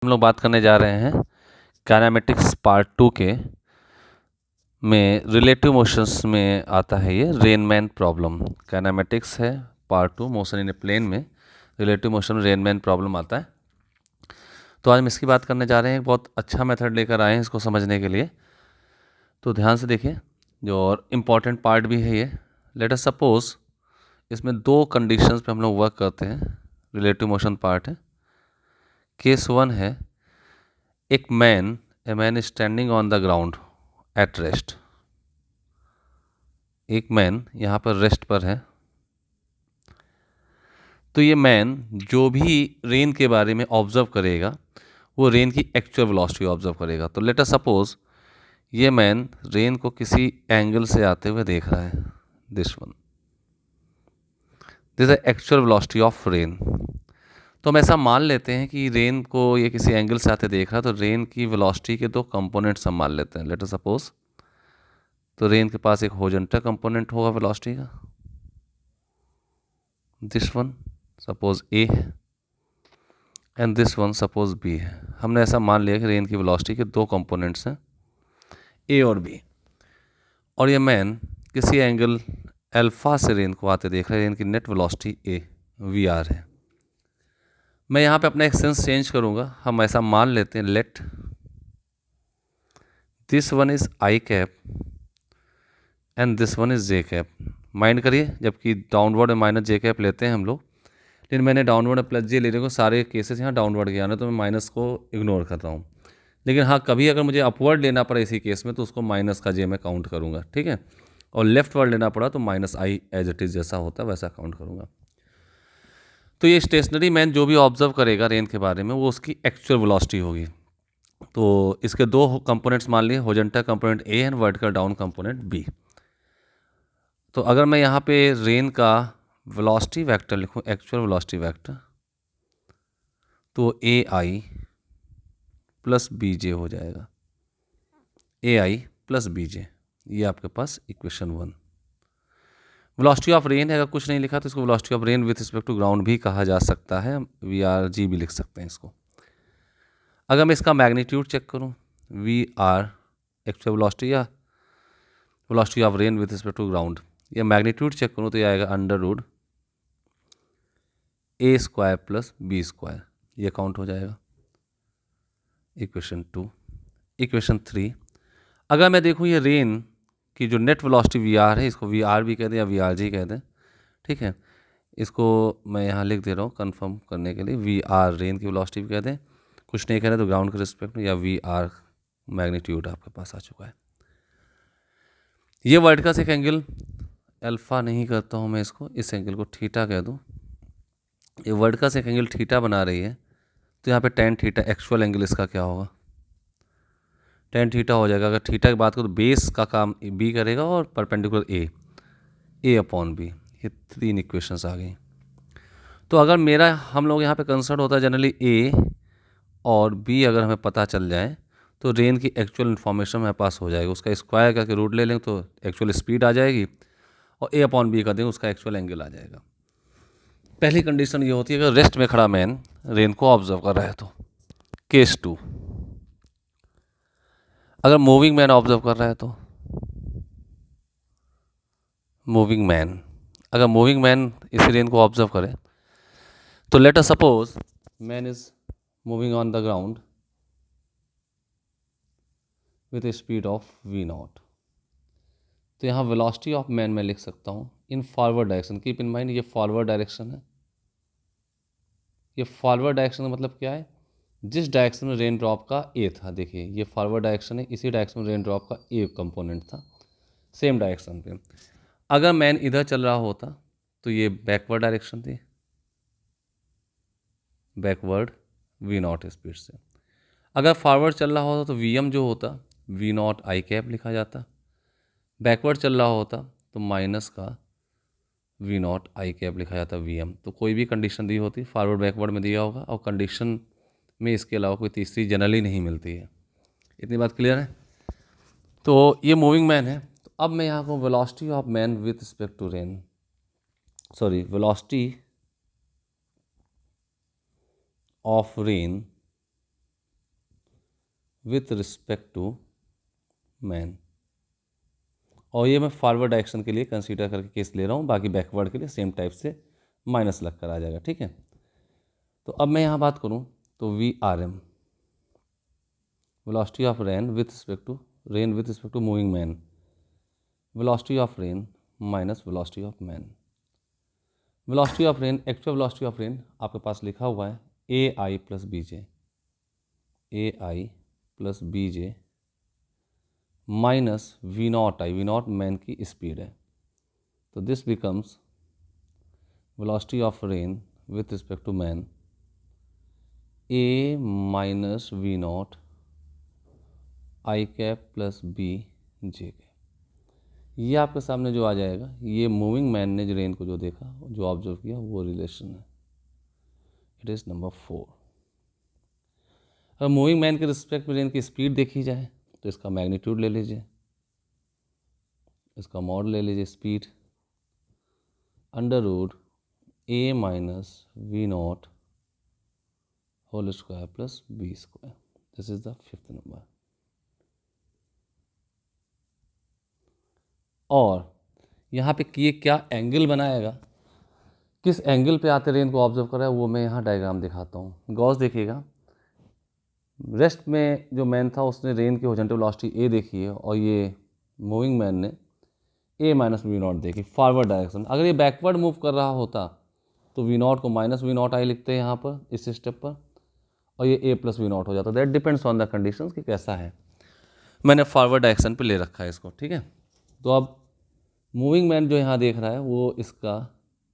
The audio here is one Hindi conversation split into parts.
हम लोग बात करने जा रहे हैं काइनेमेटिक्स पार्ट 2 के में रिलेटिव मोशंस में आता है ये रेनमैन प्रॉब्लम। काइनेमेटिक्स है part 2 motion in a plane में रिलेटिव मोशन में रेनमैन प्रॉब्लम आता है। तो आज हम इसकी बात करने जा रहे हैं। एक बहुत अच्छा मेथड लेकर आए हैं इसको समझने के लिए, तो ध्यान से देखिए जो और इम्पॉर्टेंट पार्ट भी है ये। लेट अस सपोज इसमें दो कंडीशंस पे हम लोग वर्क करते हैं। रिलेटिव मोशन पार्ट है। केस 1 है a man is standing on the ground at rest. एक मैन यहाँ पर रेस्ट पर है। तो ये मैन जो भी रेन के बारे में ऑब्जर्व करेगा वो रेन की एक्चुअल वेलोसिटी ऑब्जर्व करेगा। तो लेट अस सपोज ये मैन रेन को किसी एंगल से आते हुए देख रहा है। This one, this is actual velocity of rain. तो हम ऐसा मान लेते हैं कि रेन को ये किसी एंगल से आते देख रहा है, तो रेन की वेलोसिटी के दो कंपोनेंट्स हम मान लेते हैं। लेट अस सपोज तो रेन के पास एक हॉरिजॉन्टल कंपोनेंट होगा वेलोसिटी का, दिस वन सपोज ए है and this one suppose B है। हमने ऐसा मान लिया कि रेन की वेलोसिटी के दो कंपोनेंट्स हैं ए और बी, और ये मैन किसी एंगल अल्फा से रेन को आते देख रहा है। रेन की net velocity A V R है। मैं यहाँ पे अपना एक सेंस चेंज करूँगा। हम ऐसा मान लेते हैं let this one is I cap and this one is J cap. Mind करिए, जबकि डाउनवर्ड में माइनस जे कैप लेते हैं हम लोग, लेकिन मैंने डाउनवर्ड में प्लस जे लेने को सारे केसेस यहाँ डाउनवर्ड के आना, तो मैं माइनस को इग्नोर कर रहा हूँ। लेकिन हाँ, कभी अगर मुझे अपवर्ड लेना पड़े इसी केस में तो उसको माइनस का जे मैं काउंट करूँगा, ठीक है। और लेफ्ट वर्ड लेना पड़ा तो minus I as it is जैसा होता है वैसा काउंट करूँगा। तो ये स्टेशनरी मैन जो भी ऑब्जर्व करेगा रेन के बारे में वो उसकी एक्चुअल वेलोसिटी होगी। तो इसके दो कंपोनेंट्स मान लिए, horizontal component A and vertical down component B. तो अगर मैं यहाँ पे रेन का वेलोसिटी वेक्टर लिखूँ, एक्चुअल वेलोसिटी वेक्टर, तो ए आई प्लस बी जे हो जाएगा। ए आई प्लस बी जे, ये आपके पास इक्वेशन 1। वेलोसिटी ऑफ रेन है, अगर कुछ नहीं लिखा तो इसको velocity of rain with respect to ground भी कहा जा सकता है, वी आर जी भी लिख सकते हैं इसको। अगर मैं इसका मैग्नीट्यूड चेक करूँ, वी आर एक्चुअल वेलोसिटी या velocity of rain with respect to ground, या मैग्नीट्यूड चेक करूँ तो ये आएगा under root A square plus B square, ये काउंट हो जाएगा। इक्वेशन 2। इक्वेशन 3, अगर मैं देखूँ ये रेन की जो नेट वेलोसिटी वी आर है, इसको वी आर भी कह दें या वी आर जी कह दें, ठीक है। इसको मैं यहाँ लिख दे रहा हूँ कंफर्म करने के लिए, वी आर रेन की वेलोसिटी भी कह दें, कुछ नहीं कह रहे तो ग्राउंड के रिस्पेक्ट में, या वी आर मैग्नीट्यूड आपके पास आ चुका है। ये वर्टिकल से एक एंगल अल्फा नहीं करता हूँ मैं इसको, इस एंगल को थीटा कह दूँ। ये वर्टिकल से एक एंगल थीटा बना रही है, तो यहाँ पे टेन थीटा एक्चुअल एंगल इसका क्या होगा, टेन थीटा हो जाएगा। अगर थीटा की बात करो तो बेस का काम बी करेगा और परपेंडिकुलर ए अपॉन बी। ये 3 इक्वेशंस आ गई। तो अगर मेरा हम लोग यहाँ पे कंसर्न होता है जनरली ए और बी अगर हमें पता चल जाए तो रेन की एक्चुअल इन्फॉर्मेशन हमारे पास हो जाएगा। उसका स्क्वायर करके रूट ले लेंगे तो एक्चुअल स्पीड आ जाएगी, और ए अपॉन बी कर देंगे उसका एक्चुअल एंगल आ जाएगा। पहली कंडीशन ये होती है अगर रेस्ट में खड़ा मैन रेन को ऑब्जर्व कर रहा है तो। केस 2, अगर मूविंग मैन ऑब्जर्व कर रहा है तो, मूविंग मैन, अगर मूविंग मैन इस रेन को ऑब्जर्व करे तो let us suppose man is moving on the ground with a speed of V not. तो यहाँ वेलोसिटी ऑफ मैन मैं लिख सकता हूँ in forward direction. Keep in mind ये फॉरवर्ड डायरेक्शन है। ये फॉरवर्ड डायरेक्शन का मतलब क्या है, जिस डायरेक्शन में रेन ड्रॉप का ए था, देखिए ये फॉरवर्ड डायरेक्शन है, इसी डायरेक्शन में रेन ड्रॉप का ए कंपोनेंट था, सेम डायरेक्शन पे। अगर मैन इधर चल रहा होता तो ये बैकवर्ड डायरेक्शन थी, बैकवर्ड वी नॉट स्पीड से। अगर फॉरवर्ड चल रहा होता तो वी एम जो होता वी नॉट आई कैप लिखा जाता। बैकवर्ड चल रहा होता तो माइनस का वी नॉट आई कैप लिखा जाता वी एम। तो कोई भी कंडीशन दी होती फॉरवर्ड बैकवर्ड में दिया होगा, और कंडीशन में इसके अलावा कोई तीसरी जनरली नहीं मिलती है। इतनी बात क्लियर है। तो ये मूविंग मैन है। तो अब मैं यहाँ को velocity of man with respect to rain, sorry velocity of rain with respect to man. और ये मैं फॉरवर्ड डायरेक्शन के लिए कंसीडर करके केस ले रहा हूँ, बाकी बैकवर्ड के लिए सेम टाइप से माइनस लग कर आ जाएगा, ठीक है। तो अब मैं यहाँ बात करूँ तो V R M, velocity of rain with respect to moving man, velocity of rain minus velocity of man. Velocity of rain, actual velocity of rain आपके पास लिखा हुआ है A I plus B J, A I plus B J minus V naught I, V naught man की स्पीड है। तो this becomes velocity of rain with respect to man A minus V naught I cap plus B J cap. ये आपके सामने जो आ जाएगा, ये मूविंग मैन ने जो रेन को जो देखा, जो ऑब्जर्व किया, वो रिलेशन है। It is number 4। अगर मूविंग मैन के रिस्पेक्ट में रेन की स्पीड देखी जाए तो इसका मैग्नीट्यूड ले लीजिए, इसका मॉड ले लीजिए speed, under root A minus V nought whole square plus B square. This is the 5th number. और यहाँ पे ये क्या एंगल बनाएगा, किस एंगल पे आते रेन को ऑब्जर्व कर रहा है, वो मैं यहाँ डायग्राम दिखाता हूँ। गॉस देखिएगा, रेस्ट में जो मैन था उसने रेन की हॉरिजॉन्टल वेलोसिटी ए देखी है, और ये मूविंग मैन ने ए माइनस वी नॉट देखी फॉरवर्ड डायरेक्शन। अगर ये बैकवर्ड मूव कर रहा होता तो वी नॉट को माइनस वी नॉट आई लिखते हैं यहाँ पर इस स्टेप पर, और ये ए प्लस वी नॉट हो जाता। That depends on the condition कि कैसा है। मैंने फॉरवर्ड डायरेक्शन पे ले रखा है इसको, ठीक है। तो अब मूविंग मैन जो यहाँ देख रहा है वो इसका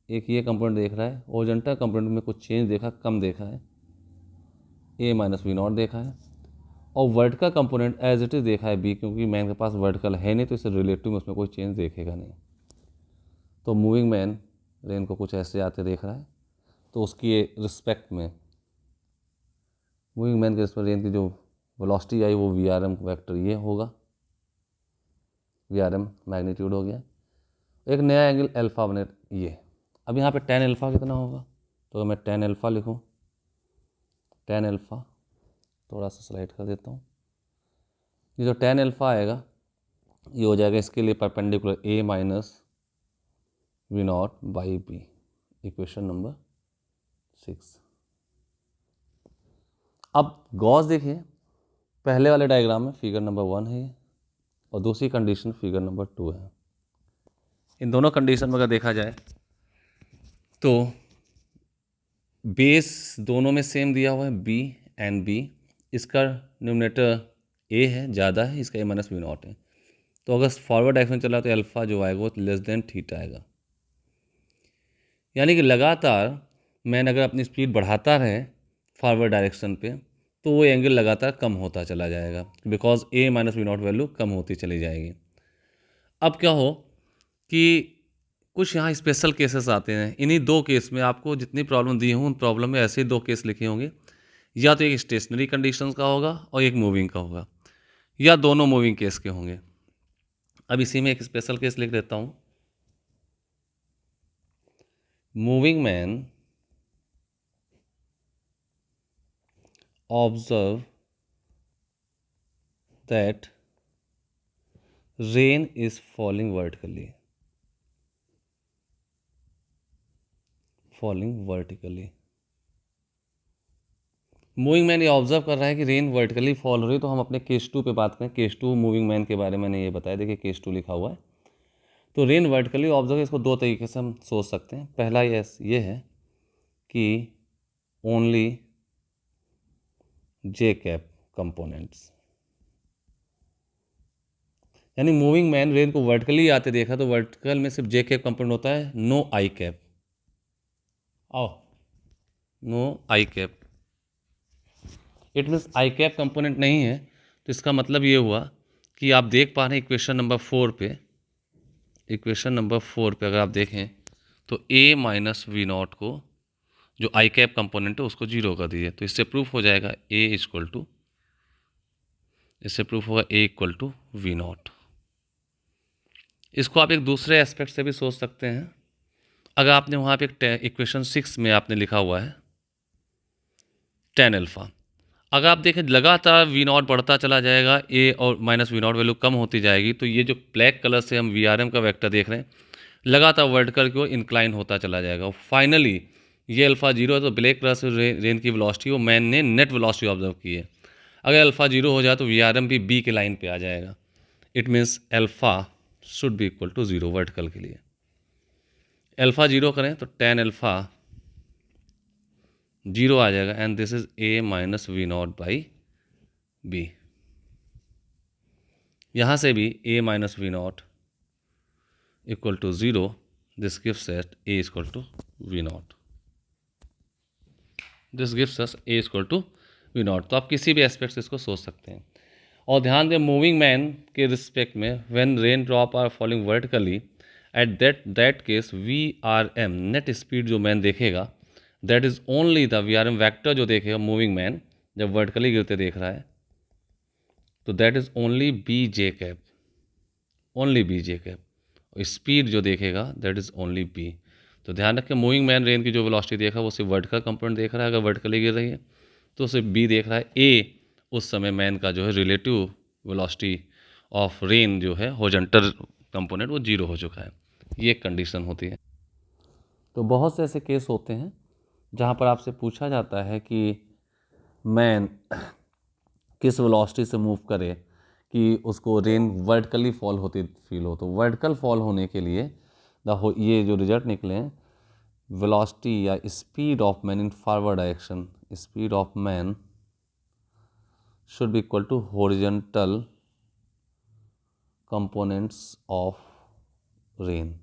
एक ये कंपोनेंट देख रहा है, हॉरिजॉन्टल कंपोनेंट में कुछ चेंज देखा, कम देखा है, ए माइनस वी नॉट देखा है, और vertical component as it is देखा है बी, क्योंकि मैन के पास वर्टिकल है नहीं तो इसे रिलेटिव में उसमें कोई चेंज देखेगा नहीं। तो मूविंग मैन रेन को कुछ ऐसे आते देख रहा है, तो उसकी रिस्पेक्ट में मूविंग मैन के रिस्पेक्ट रेन की जो वेलोसिटी आई वो वी आर एम वैक्टर ये होगा, वी आर एम मैग्नीट्यूड हो गया। एक नया एंगल अल्फा बने ये। अब यहाँ पे tan अल्फा कितना होगा, तो मैं tan अल्फा लिखूँ, tan अल्फा थोड़ा सा स्लाइड कर देता हूँ। ये जो tan अल्फा आएगा ये हो जाएगा इसके लिए perpendicular A minus V naught by B, equation number 6। अब गॉस देखिए, पहले वाले डायग्राम में फिगर नंबर 1 है ये, और दूसरी कंडीशन फिगर नंबर 2 है। इन दोनों कंडीशन में अगर देखा जाए तो बेस दोनों में सेम दिया हुआ है बी एंड बी, इसका न्यूमरेटर ए है, ज़्यादा है, इसका ए माइनस वी नॉट है। तो अगर फॉरवर्ड डायरेक्शन चला तो अल्फा जो आएगा वो लेस देन थीटा आएगा। यानी कि लगातार मैन अगर अपनी स्पीड बढ़ाता रहे फॉरवर्ड डायरेक्शन पे तो वो एंगल लगातार कम होता चला जाएगा, because A minus V naught value कम होती चली जाएगी। अब क्या हो कि कुछ यहाँ स्पेशल केसेस आते हैं। इन्हीं दो केस में आपको जितनी प्रॉब्लम दी हूँ उन प्रॉब्लम में ऐसे ही दो केस लिखे होंगे, या तो एक स्टेशनरी कंडीशंस का होगा और एक मूविंग का होगा, या दोनों मूविंग केस के होंगे। अब इसी में एक स्पेशल केस लिख देता हूँ। Moving man observe that rain is falling vertically, moving man ये ऑब्जर्व कर रहा है कि रेन वर्टिकली फॉल हो रही है। तो हम अपने केस 2 पे बात करें, केस 2 मूविंग मैन के बारे में मैंने ये बताया, देखिए केस 2 लिखा हुआ है। तो रेन वर्टिकली ऑब्जर्व, इसको दो तरीके से हम सोच सकते हैं। पहला ये है कि ओनली जे कैप कंपोनेंट्स, यानी मूविंग मैन रेन को वर्टिकली आते देखा तो वर्टिकल में सिर्फ जे कैप कंपोनेंट होता है, no I cap, no I cap. It means I cap component नहीं है। तो इसका मतलब ये हुआ कि आप देख पा रहे हैं इक्वेशन नंबर 4 पे, अगर आप देखें तो ए माइनस वी नॉट को जो आई कैप कंपोनेंट है उसको जीरो कर दीजिए। तो इससे प्रूफ हो जाएगा इससे प्रूफ होगा ए इक्वल टू वी नॉट। इसको आप एक दूसरे एस्पेक्ट से भी सोच सकते हैं। अगर आपने वहाँ पे एक इक्वेशन 6 में आपने लिखा हुआ है tan अल्फ़ा, अगर आप देखें लगातार वी नॉट बढ़ता चला जाएगा, ए और माइनस वी नॉट वैल्यू कम होती जाएगी, तो ये जो ब्लैक कलर से हम वी आर एम का वेक्टर देख रहे हैं लगातार वर्टिकल की ओर इंक्लाइन होता चला जाएगा। और फाइनली ये अल्फा जीरो है, तो ब्लैक कलर से रेन की वेलोसिटी वो मैन ने नेट वेलोसिटी ऑब्जर्व की है। अगर अल्फा जीरो हो जाए तो वी आर एम भी बी के लाइन पे आ जाएगा। It means alpha should be equal to zero vertical के लिए। अल्फा जीरो करें तो टेन अल्फा जीरो आ जाएगा and this is A minus V naught by B. यहाँ से भी A minus V naught equal to zero, this gives at A equal to V naught, this gives us A equal to V not. तो आप किसी भी एस्पेक्ट से इसको सोच सकते हैं। और ध्यान दें मूविंग मैन के रिस्पेक्ट में when rain drop are falling vertically at that case V R M net speed जो मैन देखेगा that is only the V R M vector जो देखेगा मूविंग मैन जब वर्टिकली गिरते देख रहा है तो that is only B J cap, only B J cap. और स्पीड जो देखेगा दैट इज ओनली बी। तो ध्यान रखें मूविंग मैन रेन की जो वेलोसिटी देख रहा है वो सिर्फ वर्टिकल कंपोनेंट देख रहा है, अगर वर्टिकली गिर रही है तो सिर्फ बी देख रहा है। ए उस समय मैन का जो है रिलेटिव वेलोसिटी ऑफ रेन जो है हॉरिजॉन्टल कंपोनेंट वो जीरो हो चुका है। ये एक कंडीशन होती है। तो बहुत से ऐसे केस होते हैं जहाँ पर आपसे पूछा जाता है कि मैन किस वेलोसिटी से मूव करे कि उसको रेन वर्टिकली फॉल होती फील हो। तो वर्टिकल फॉल होने के लिए ये जो रिजल्ट निकले हैं वेलोसिटी या speed of man in forward direction, speed of man should be equal to horizontal components of rain.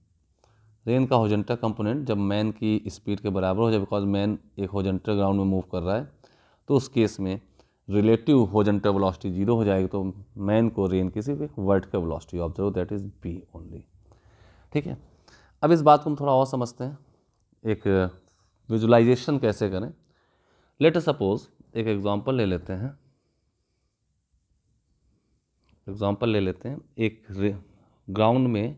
Rain का हॉरिजॉन्टल कंपोनेंट जब मैन की स्पीड के बराबर हो जाए, बिकॉज मैन एक हॉरिजॉन्टल ग्राउंड में मूव कर रहा है, तो उस केस में रिलेटिव हॉरिजॉन्टल वेलोसिटी जीरो हो जाएगी, तो मैन को रेन की सिर्फ एक vertical velocity observe that is B only. ठीक है, अब इस बात को हम थोड़ा और समझते हैं, एक विजुलाइजेशन कैसे करें। लेट अस सपोज एक एग्जांपल ले लेते हैं, एक ग्राउंड में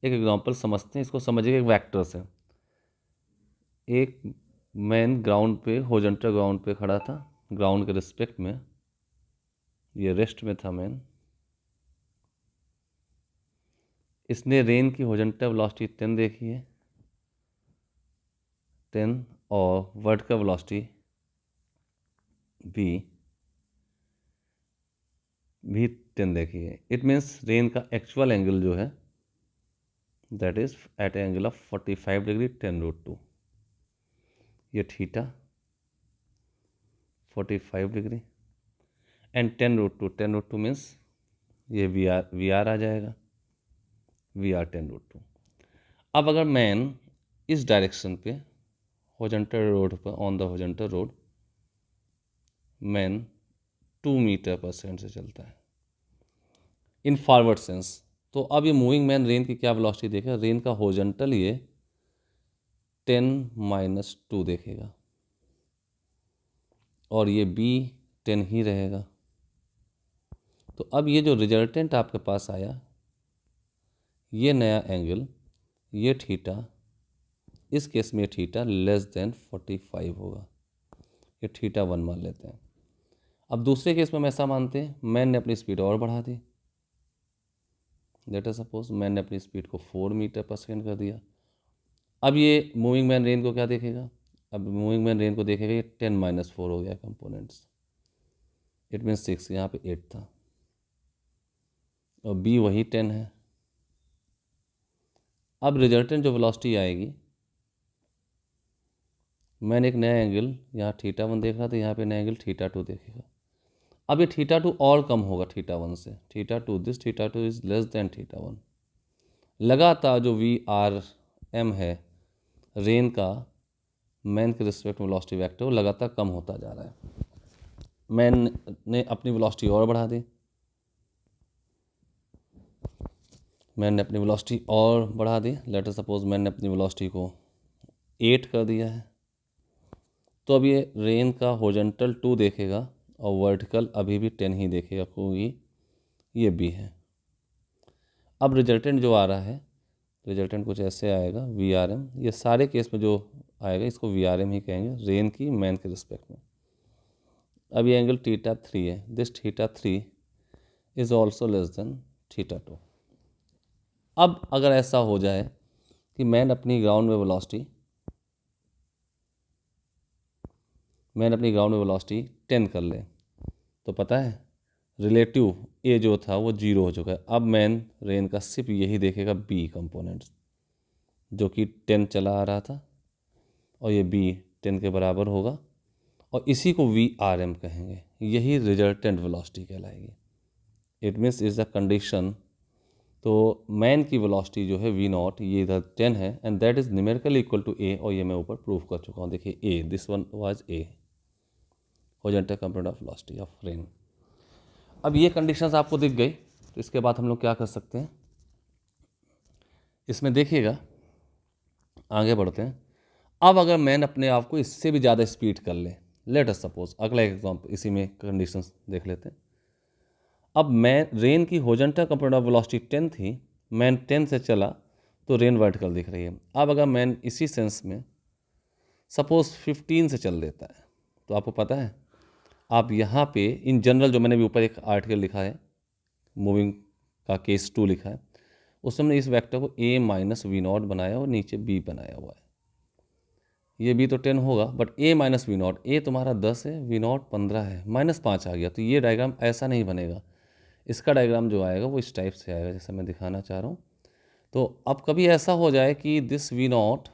एक एग्जांपल समझते हैं, इसको समझिए एक वेक्टर से। एक मैन ग्राउंड पे हॉरिजॉन्टल ग्राउंड पे खड़ा था, ग्राउंड के रिस्पेक्ट में ये रेस्ट में था मैन। इसने रेन की हॉरिजॉन्टल वेलोसिटी 10 देखी है, 10, और वर्टिकल वेलोसिटी भी 10 देखी है। इट मीन्स रेन का एक्चुअल एंगल जो है that is at angle of 45 degree 10√2। ये थीटा 45 डिग्री एंड 10√2 मीन्स ये वी आर आ जाएगा, वी आर 10√2। अब अगर मैन इस डायरेक्शन पे हॉरिजॉन्टल रोड पर on the horizontal road man 2 metre per second से चलता है इन फॉरवर्ड सेंस, तो अब ये मूविंग मैन रेन की क्या वेलोसिटी देखेगा, रेन का हॉरिजॉन्टल ये 10-2 देखेगा और ये बी 10 ही रहेगा। तो अब ये जो रिजल्टेंट आपके पास आया ये नया एंगल, ये थीटा, इस केस में थीटा लेस देन 45 होगा, ये थीटा 1 मान लेते हैं। अब दूसरे केस में हम ऐसा मानते हैं मैन ने अपनी स्पीड और बढ़ा दी, लेट अस सपोज मैन ने अपनी स्पीड को 4 मीटर पर सेकेंड कर दिया। अब ये मूविंग मैन रेन को क्या देखेगा, अब मूविंग मैन रेन को देखेगा ये 10-4 हो गया कंपोनेंट्स, इट मीन्स 6, यहाँ पे 8 था और बी वही 10 है। अब रिजल्टेंट जो वेलोसिटी आएगी, मैंने एक नया एंगल यहाँ थीटा 1 देख रहा था, यहाँ पे नया एंगल थीटा 2 देखेगा। अब ये थीटा 2 और कम होगा थीटा 1 से, theta 2 this theta 2 is less than theta 1। लगातार जो वी आर एम है रेन का मैन के रिस्पेक्ट में वेलोसिटी वेक्टर वो लगातार कम होता जा रहा है। मैन ने अपनी वेलोसिटी और बढ़ा दी, मैन ने अपनी वेलोसिटी और बढ़ा दी, लेट अस सपोज मैन ने अपनी वेलोसिटी को 8 कर दिया है। तो अब ये रेन का हॉरिजॉन्टल 2 देखेगा और वर्टिकल अभी भी 10 ही देखेगा क्योंकि ये बी है। अब रिजल्टेंट जो आ रहा है, रिजल्टेंट कुछ ऐसे आएगा वी आर एम, ये सारे केस में जो आएगा इसको वी आर एम ही कहेंगे रेन की मैन के रिस्पेक्ट में। अब ये एंगल θ3 है, this θ3 is also less than θ2। अब अगर ऐसा हो जाए कि मैन अपनी ग्राउंड में वेलोसिटी 10 कर ले, तो पता है रिलेटिव ए जो था वो 0 हो चुका है। अब मैन रेन का सिर्फ यही देखेगा बी कंपोनेंट्स, जो कि 10 चला आ रहा था, और ये बी 10 के बराबर होगा, और इसी को VRM कहेंगे। यही रिजल्टेंट वेलोसिटी कहलाएगी। It means is the condition. तो मैन की वेलोसिटी जो है V0, ये इधर 10 है, and that is numerically equal to A, और ये मैं ऊपर प्रूफ कर चुका हूँ। देखिए A, this one was A, horizontal component of velocity of rain. अब ये कंडीशंस आपको दिख गई, तो इसके बाद हम लोग क्या कर सकते हैं, इसमें देखिएगा, आगे बढ़ते हैं। अब अगर मैन अपने आप को इससे भी ज़्यादा स्पीड कर ले, लेट अस सपोज, अगला एग्जाम्पल इसी में कंडीशंस देख लेते हैं। अब मैं रेन की हॉरिजॉन्टल कंपोनेंट ऑफ वेलोसिटी 10 थी, मैन 10 से चला तो रेन वर्टिकल दिख रही है। अब अगर मैन इसी सेंस में सपोज 15 से चल देता है, तो आपको पता है, आप यहाँ पे इन जनरल, जो मैंने भी ऊपर एक आर्टिकल लिखा है, मूविंग का केस 2 लिखा है, उसमें मैंने इस वेक्टर को A माइनस V0 बनाया और नीचे B बनाया हुआ है। ये B तो 10 होगा, but A minus V0, A तुम्हारा 10 है, V0 15 है, -5 आ गया। तो ये डायग्राम ऐसा नहीं बनेगा। इसका डायग्राम जो आएगा वो इस टाइप से आएगा, जैसे मैं दिखाना चाह रहा हूँ। तो अब कभी ऐसा हो जाए कि this V0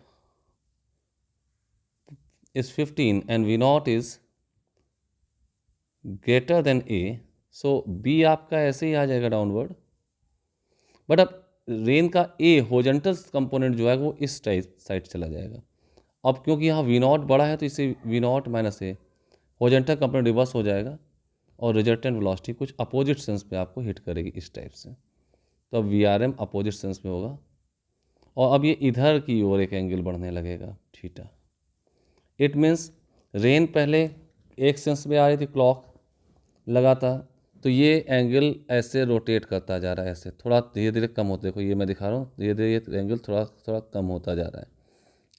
is 15 and V0 is greater than A, so B आपका ऐसे ही आ जाएगा डाउनवर्ड। बट अब रेन का A हॉरिजॉन्टल कंपोनेंट जो है वो इस टाइप साइड चला जाएगा। अब क्योंकि यहाँ V0 बड़ा है, तो इसे V0 minus A, horizontal component reverse हो जाएगा, और रिजल्टेंट वेलोसिटी कुछ अपोजिट सेंस पे आपको हिट करेगी इस टाइप से। तो अब VRM अपोजिट सेंस में होगा, और अब ये इधर की ओर एक एंगल बढ़ने लगेगा थीटा। इट मीन्स रेन पहले एक सेंस में आ रही थी, क्लॉक लगातार, तो ये एंगल ऐसे रोटेट करता जा रहा है, ऐसे थोड़ा धीरे धीरे कम होता है। देखो ये मैं दिखा रहा हूँ, धीरे धीरे ये एंगल थोड़ा थोड़ा कम होता जा रहा है।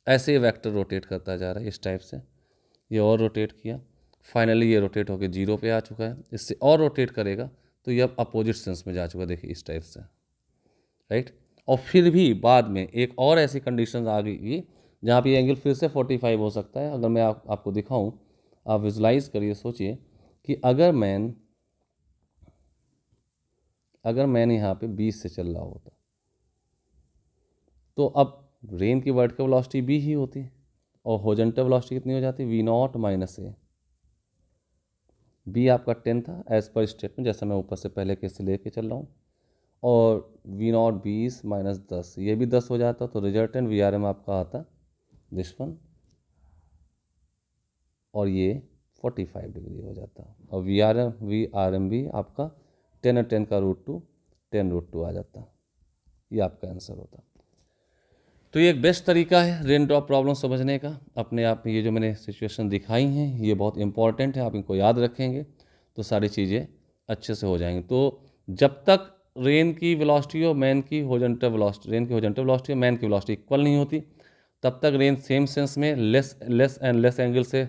ऐसे ये वेक्टर रोटेट करता जा रहा है इस टाइप से। ये और रोटेट किया, फाइनली ये रोटेट होकर 0 पे आ चुका है। इससे और रोटेट करेगा तो ये अब अपोजिट सेंस में जा चुका है, देखिए इस टाइप से, राइट। और फिर भी बाद में एक और ऐसी कंडीशन आ गई जहाँ पे एंगल फिर से 45 हो सकता है। अगर मैं आपको दिखाऊं, आप विजुलाइज करिए, सोचिए कि अगर मैन यहाँ पे 20 से चल रहा होता, तो अब रेन की वर्टिकल वेलोसिटी B ही होती, और हॉरिजॉन्टल वेलोसिटी कितनी हो जाती, V0 माइनस A। B आपका 10 था एज पर स्टेटमेंट, जैसा मैं ऊपर से पहले केस से लेके चल रहा हूँ, और V0 20 माइनस 10, ये भी 10 हो जाता, तो रिजल्टेंट VRM आपका आता दिस वन, और ये 45 डिग्री हो जाता, और VRM भी आपका 10 और 10 का √2, 10√2 आ जाता। ये आपका आंसर होता। तो ये एक बेस्ट तरीका है रेन ड्रॉप प्रॉब्लम समझने का। अपने आप में ये जो मैंने सिचुएशन दिखाई हैं ये बहुत इंपॉर्टेंट है, आप इनको याद रखेंगे तो सारी चीज़ें अच्छे से हो जाएंगी। तो जब तक रेन की वेलोसिटी और मैन की हॉरिजॉन्टल वेलोसिटी, रेन की हॉरिजॉन्टल वेलोसिटी और मैन की वेलोसिटी इक्वल नहीं होती, तब तक रेन सेम सेंस में लेस एंड लेस एंगल से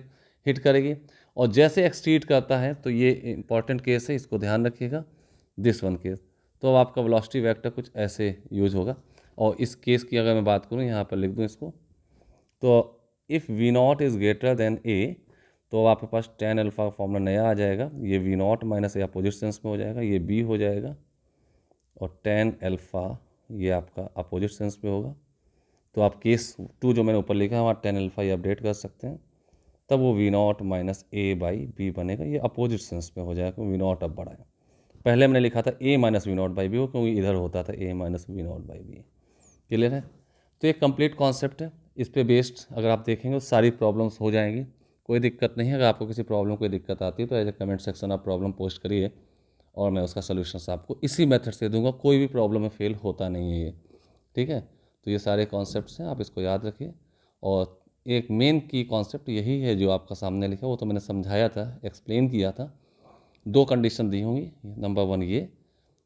हिट करेगी, और जैसे एक्सटीड करता है, तो ये इंपॉर्टेंट केस है, इसको ध्यान रखिएगा, दिस वन केस। तो अब आपका वेलोसिटी वेक्टर कुछ ऐसे यूज होगा। और इस केस की अगर मैं बात करूँ, यहाँ पर लिख दूँ इसको, तो if V0 is greater than A, तो आपके पास tan अल्फा फॉर्मूला नया आ जाएगा। ये V0 minus A opposite sense में हो जाएगा, ये B हो जाएगा, और tan अल्फा ये आपका अपोजिट सेंस में होगा। तो आप केस 2 जो मैंने ऊपर लिखा है वहाँ tan अल्फा ये अपडेट कर सकते हैं, तब वो V0 minus A by B बनेगा। ये अपोजिट सेंस में हो जाएगा क्योंकि V0 अब बड़ा है। पहले मैंने लिखा था A minus V0 by B, क्योंकि इधर होता था A minus V0 by B। Clear है? तो ये कंप्लीट कॉन्सेप्ट है, इस पे बेस्ड अगर आप देखेंगे तो सारी प्रॉब्लम्स हो जाएंगी, कोई दिक्कत नहीं है। अगर आपको किसी प्रॉब्लम कोई दिक्कत आती है तो एज ए कमेंट सेक्शन आप प्रॉब्लम पोस्ट करिए, और मैं उसका सोल्यूशन आपको इसी मेथड से दूंगा। कोई भी प्रॉब्लम में फेल होता नहीं है ये, ठीक है। तो ये सारे कॉन्सेप्ट्स हैं, आप इसको याद रखिए। और एक मेन की कॉन्सेप्ट यही है जो आपका सामने लिखा, वो तो मैंने समझाया था, एक्सप्लेन किया था। 2 कंडीशन दी होंगी, नंबर 1 ये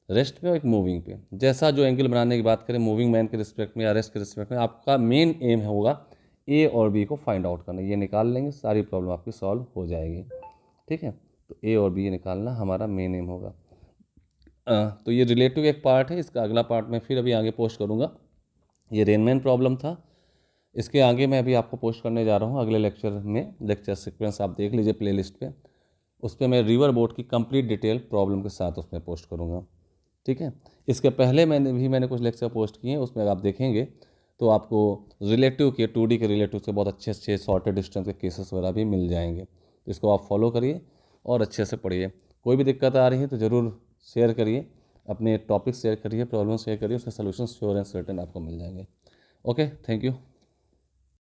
रेस्ट पे और एक मूविंग पे। जैसा जो एंगल बनाने की बात करें मूविंग मैन के रिस्पेक्ट में या रेस्ट के रिस्पेक्ट में, आपका मेन एम होगा A और B को फाइंड आउट करना। ये निकाल लेंगे, सारी प्रॉब्लम आपकी सॉल्व हो जाएगी, ठीक है। तो ए और बी निकालना हमारा मेन एम होगा। तो ये रिलेटिव एक पार्ट है, इसका अगला पार्ट मैं फिर अभी आगे पोस्ट करूँगा। ये रेनमैन प्रॉब्लम था, इसके आगे मैं अभी आपको पोस्ट करने जा रहा हूँ अगले लेक्चर में। लेक्चर सीक्वेंस आप देख लीजिए प्लेलिस्ट पे, उस पर मैं रिवर बोट की कंप्लीट डिटेल प्रॉब्लम के साथ उसमें पोस्ट करूँगा। ठीक है, इसके पहले मैंने कुछ लेक्चर पोस्ट किए हैं, उसमें आप देखेंगे तो आपको रिलेटिव के 2D के रिलेटिव से बहुत अच्छे अच्छे शॉर्टेड डिस्टेंस के केसेस वगैरह भी मिल जाएंगे। तो इसको आप फॉलो करिए और अच्छे से पढ़िए। कोई भी दिक्कत आ रही है तो ज़रूर शेयर करिए, अपने टॉपिक शेयर करिए, प्रॉब्लम शेयर करिए, उसके सोल्यूशन श्योर एंड सर्टेन आपको मिल जाएंगे। Okay, thank you.